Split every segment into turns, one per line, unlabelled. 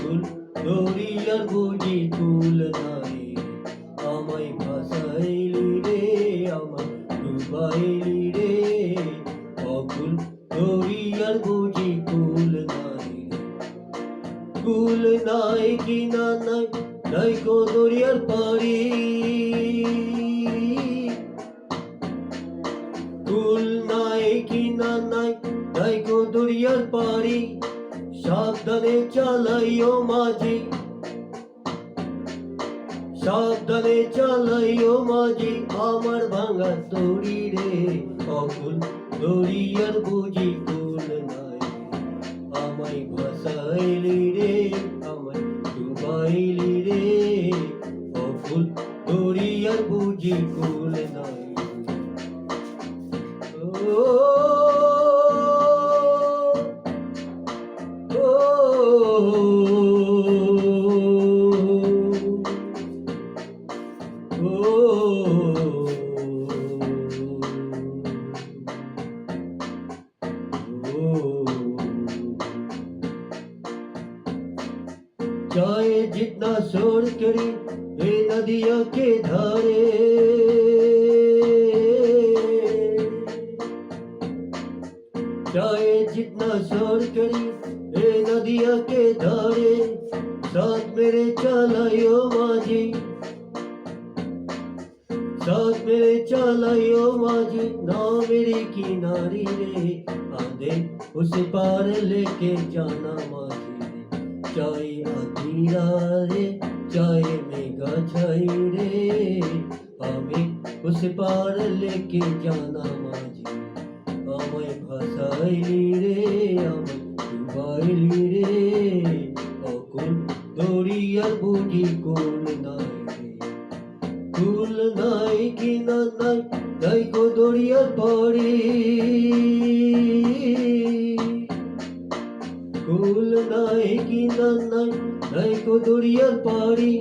অকুল দরিয়ার বুঝি কুল নাই, আমায় ভাসাইলি রে, আমায় ডুবাইলি রে, অকুল দরিয়ার বুঝি কুল নাই। কুল নাই কি না নাই, নাই কো দরিয়ার পাড়ি, কুল নাই কি না নাই, নাই কো দরিয়ার পাড়ি, সাবধানে চালাইও মাঝি, সাবধানে চালাইও মাঝি, আমার ভাঙা তরি রে, অকুল দরিয়ার বুঝি কুল নাই, আমায় ভাসাইলি রে, আমায় ডুবাইলি রে, অকুল দরিয়ার বুঝি কুল নাই। ও चाहे जितना शोर करे ये नदिया के धारे, चाहे जितना शोर करे ये नदिया के धारे, साथ मेरे चलाइयो माझी, साथ मेरे चलाइयो माझी, ना मेरी किनारी रे, आंधे उस पार लेके जाना माझी, चाहे आधी रे, चाहे मेघा छाई रे, हमें उस पार लेके जाना माझी, আমায় ভাসাইলি রে, আমায় ডুবাইলি রে, অকুল দরিয়ার বুঝি কুল নাই রে, কুল নাই কি না নাই, নাই কো দরিয়ার পাড়ি, কুল নাই কি না নাই, নাই কো দরিয়ার পাড়ি,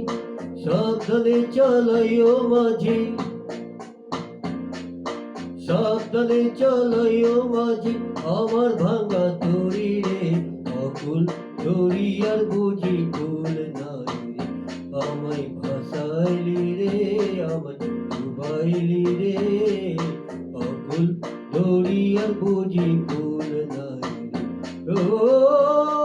সাবধানে চালাইও মাঝি, সাবধানে চালাইও মাঝি, আমার ভাঙা তরি রে, অকুল দরিয়ার বুঝি কুল নাই রে, আমায় ভাসাইলি রে, আমায় ডুবাইলি রে, অকুল দরিয়ার বুঝি কুল নাই রে। ও